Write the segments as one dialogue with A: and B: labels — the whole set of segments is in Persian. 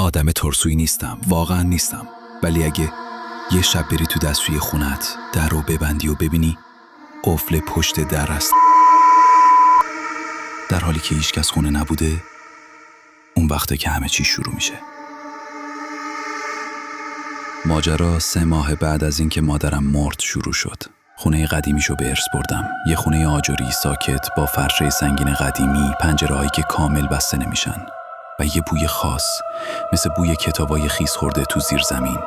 A: آدم ترسویی نیستم، واقعا نیستم. ولی اگه یه شب بری تو دستشوی خونت، در رو ببندی و ببینی قفل پشت در است در حالی که هیچ کس خونه نبوده، اون وقته که همه چی شروع میشه. ماجرا 3 ماه بعد از اینکه مادرم مرد شروع شد. خونه قدیمیشو به ارث بردم. یه خونه آجری ساکت با فرشه سنگین قدیمی، پنجره‌هایی که کامل بسته نمیشن و یه بوی خاص مثل بوی کتابای خیس خورده تو زیر زمین.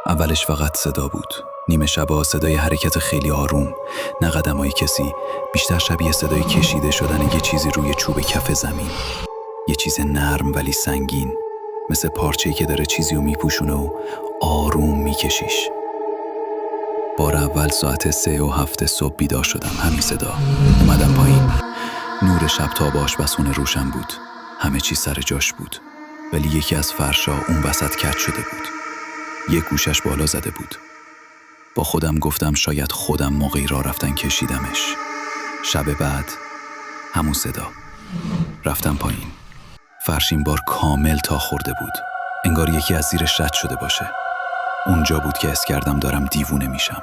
A: اولش فقط صدا بود. نیمه شبا صدای حرکت خیلی آروم، نه قدمای کسی، بیشتر شبیه صدای کشیده شدن یه چیزی روی چوب کف زمین. یه چیز نرم ولی سنگین، مثل پارچه‌ای که داره چیزی رو میپوشونه و آروم میکشیش. بار اول ساعت 3:07 صبح بیدار شدم. همین صدا. اومدم پایین. نور شب تاب آشپزخونه روشن بود. همه چی سر جاش بود. ولی یکی از فرشا اون وسط کج شده بود. یک گوشش بالا زده بود. با خودم گفتم شاید خودم موقعی راه رفتن کشیدمش. شب بعد همون صدا. رفتم پایین. فرش این بار کامل تا خورده بود. انگار یکی از زیرش رد شده باشه. اونجا بود که حس کردم دارم دیوونه میشم.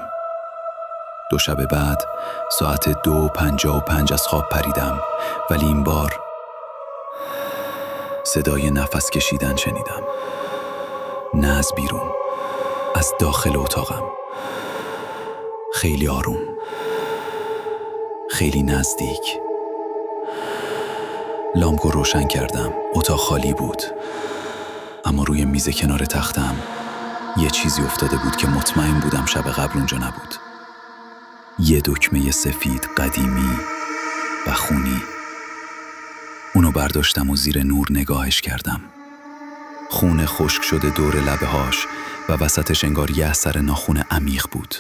A: 2 شب بعد ساعت 2:55 از خواب پریدم، ولی این بار صدای نفس کشیدن شنیدم. نه از بیرون، از داخل اتاقم. خیلی آروم، خیلی نزدیک. لامپو روشن کردم. اتاق خالی بود، اما روی میز کنار تختم یه چیزی افتاده بود که مطمئن بودم شب قبل اونجا نبود. یه دکمه سفید قدیمی و خونی. اونو برداشتم و زیر نور نگاهش کردم. خون خشک شده دور لبه‌هاش و وسطش انگار یه اثر ناخن عمیق بود.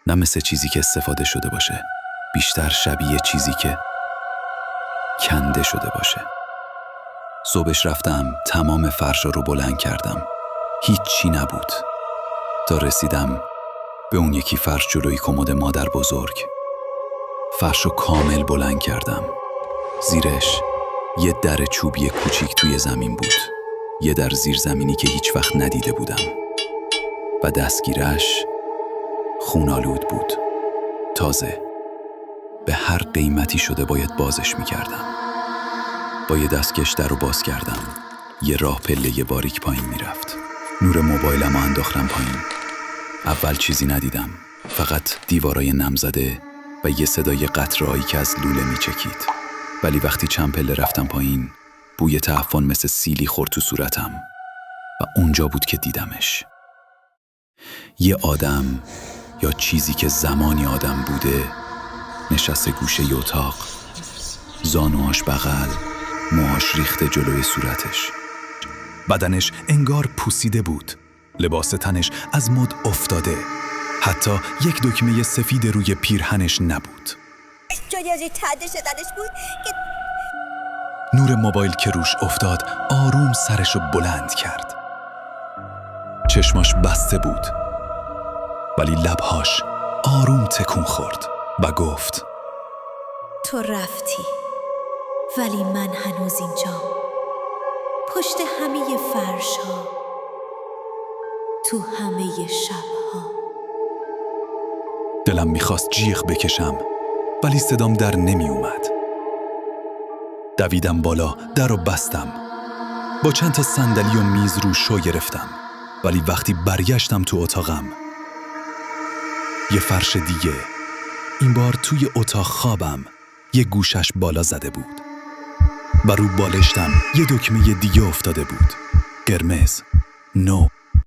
A: نه مثل چیزی که استفاده شده باشه، بیشتر شبیه چیزی که کنده شده باشه. صبحش رفتم تمام فرشا رو بلند کردم. هیچی نبود تا رسیدم به اون یکی فرش جلوی کمد مادر بزرگ. فرشو کامل بلند کردم. زیرش یه در چوبی کوچیک توی زمین بود. یه در زیر زمینی که هیچ وقت ندیده بودم و دستگیرش خونالود بود. تازه به هر قیمتی شده باید بازش میکردم. با یه دستکش در رو باز کردم. یه راه پله باریک پایین میرفت. نور موبایلم رو انداختم پایین. اول چیزی ندیدم، فقط دیوارای نم زده و یه صدای قطره‌ای که از لوله میچکید. ولی وقتی چند پله رفتم پایین، بوی تعفن مثل سیلی خورد تو صورتم و اونجا بود که دیدمش. یه آدم یا چیزی که زمانی آدم بوده نشسته گوشه ی اتاق، زانوهاش بغل، موهاش ریخته جلوی صورتش. بدنش انگار پوسیده بود. لباس تنش از مد افتاده. حتی یک دکمه سفید روی پیرهنش نبود.
B: جایی از این تنده شدنش بود که
A: نور موبایل که روش افتاد آروم سرشو بلند کرد. چشماش بسته بود، ولی لبهاش آروم تکون خورد و گفت
B: تو رفتی، ولی من هنوز اینجام، پشت همه فرش‌ها، تو همه شب‌ها.
A: دلم میخواست جیغ بکشم، ولی صدام در نمی اومد. دویدم بالا، در رو بستم. با چند تا صندلی و میز رو شو گرفتم. ولی وقتی برگشتم تو اتاقم، یه فرش دیگه، این بار توی اتاق خوابم، یه گوشش بالا زده بود و رو بالشتم یه دکمه دیگه افتاده بود. قرمز. نو.